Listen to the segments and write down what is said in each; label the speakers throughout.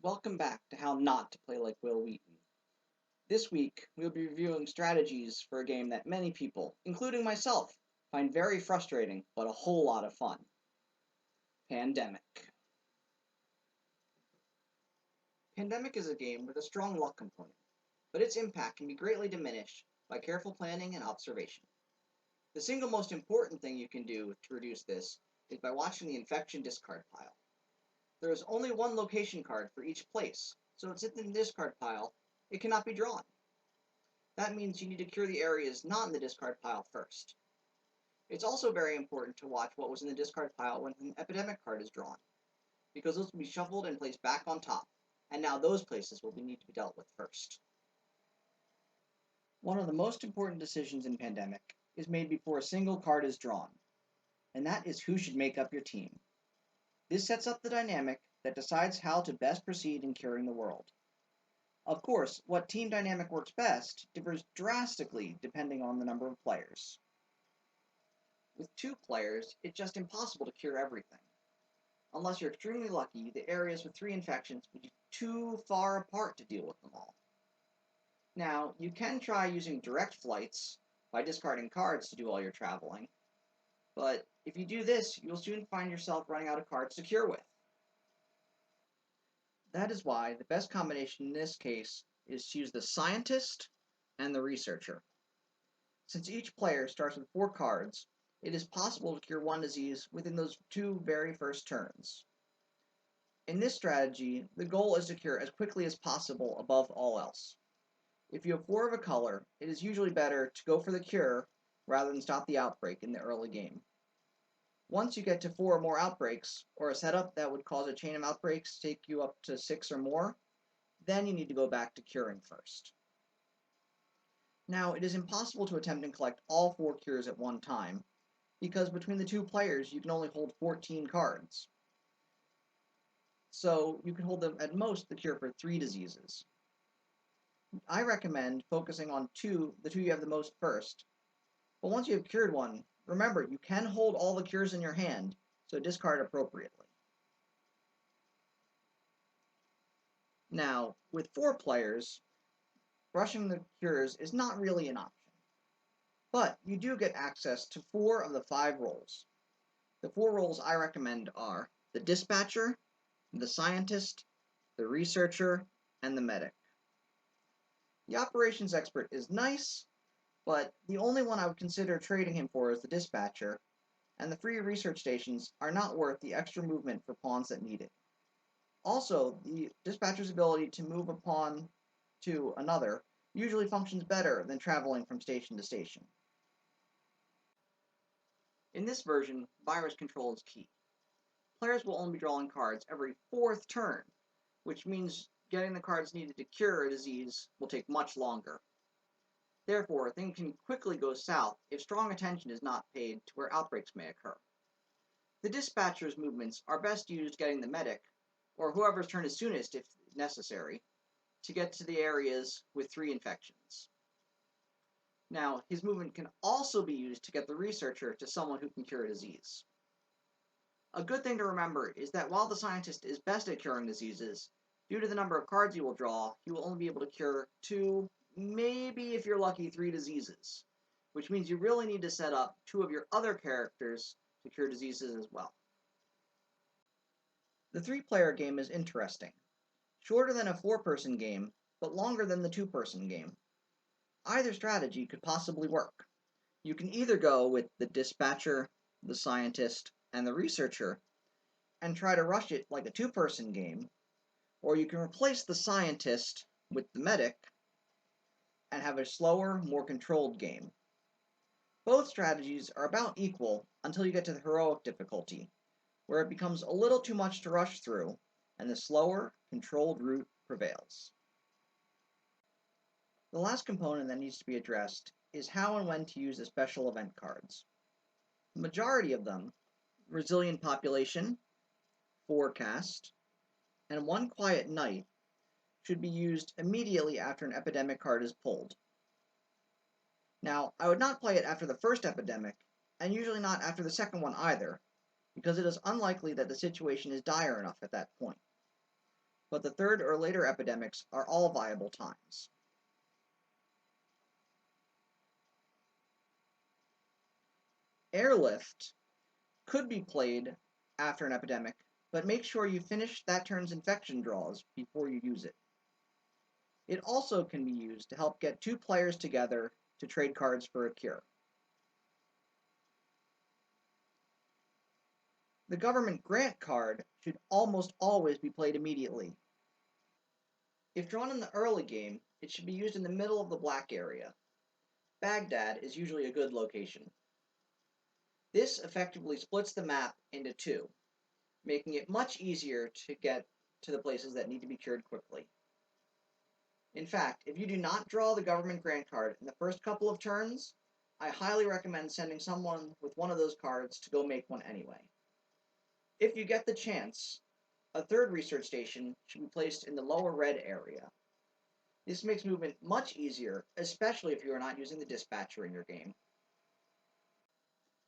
Speaker 1: Welcome back to How Not to Play Like Will Wheaton. This week, we'll be reviewing strategies for a game that many people, including myself, find very frustrating but a whole lot of fun. Pandemic. Pandemic is a game with a strong luck component, but its impact can be greatly diminished by careful planning and observation. The single most important thing you can do to reduce this is by watching the infection discard pile. There is only one location card for each place, so if it's in the discard pile, it cannot be drawn. That means you need to cure the areas not in the discard pile first. It's also very important to watch what was in the discard pile when an epidemic card is drawn, because those will be shuffled and placed back on top, and now those places will need to be dealt with first. One of the most important decisions in Pandemic is made before a single card is drawn, and that is who should make up your team. This sets up the dynamic that decides how to best proceed in curing the world. Of course, what team dynamic works best differs drastically depending on the number of players. With 2 players, it's just impossible to cure everything. Unless you're extremely lucky, the areas with 3 infections would be too far apart to deal with them all. Now, you can try using direct flights by discarding cards to do all your traveling, but if you do this, you'll soon find yourself running out of cards to cure with. That is why the best combination in this case is to use the scientist and the researcher. Since each player starts with 4 cards, it is possible to cure one disease within those 2 very first turns. In this strategy, the goal is to cure as quickly as possible above all else. If you have 4 of a color, it is usually better to go for the cure rather than stop the outbreak in the early game. Once you get to 4 or more outbreaks, or a setup that would cause a chain of outbreaks to take you up to 6 or more, then you need to go back to curing first. Now, it is impossible to attempt and collect all 4 cures at one time, because between the 2 players you can only hold 14 cards. So you can hold them at most the cure for 3 diseases. I recommend focusing on the 2 you have the most first, but once you have cured one, remember you can hold all the cures in your hand, so discard appropriately. Now, with 4 players, rushing the cures is not really an option. But you do get access to 4 of the 5 roles. The 4 roles I recommend are the dispatcher, the scientist, the researcher, and the medic. The operations expert is nice, but the only one I would consider trading him for is the dispatcher, and the free research stations are not worth the extra movement for pawns that need it. Also, the dispatcher's ability to move a pawn to another usually functions better than traveling from station to station. In this version, virus control is key. Players will only be drawing cards every 4th turn, which means getting the cards needed to cure a disease will take much longer. Therefore, things can quickly go south if strong attention is not paid to where outbreaks may occur. The dispatcher's movements are best used getting the medic, or whoever's turn is soonest if necessary, to get to the areas with 3 infections. Now, his movement can also be used to get the researcher to someone who can cure a disease. A good thing to remember is that while the scientist is best at curing diseases, due to the number of cards he will draw, he will only be able to cure 2, maybe if you're lucky, 3 diseases, which means you really need to set up 2 of your other characters to cure diseases as well. The 3-player game is interesting. Shorter than a 4-person game, but longer than the 2-person game. Either strategy could possibly work. You can either go with the dispatcher, the scientist, and the researcher, and try to rush it like a 2-person game, or you can replace the scientist with the medic and have a slower, more controlled game. Both strategies are about equal until you get to the heroic difficulty, where it becomes a little too much to rush through, and the slower, controlled route prevails. The last component that needs to be addressed is how and when to use the special event cards. The majority of them, Resilient Population, Forecast, and One Quiet Night, should be used immediately after an epidemic card is pulled. Now, I would not play it after the first epidemic, and usually not after the second one either, because it is unlikely that the situation is dire enough at that point. but the third or later epidemics are all viable times. Airlift could be played after an epidemic, but make sure you finish that turn's infection draws before you use it. It also can be used to help get two players together to trade cards for a cure. The government grant card should almost always be played immediately. If drawn in the early game, it should be used in the middle of the black area. Baghdad is usually a good location. This effectively splits the map into two, making it much easier to get to the places that need to be cured quickly. In fact, if you do not draw the government grant card in the first couple of turns, I highly recommend sending someone with one of those cards to go make one anyway. If you get the chance, a third research station should be placed in the lower red area. This makes movement much easier, especially if you are not using the dispatcher in your game.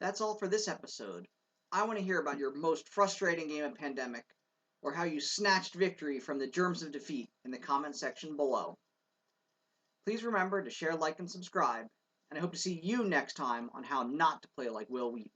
Speaker 1: That's all for this episode. I want to hear about your most frustrating game of Pandemic, or how you snatched victory from the germs of defeat in the comment section below. Please remember to share, like, and subscribe, and I hope to see you next time on how not to play like Will Wheaton.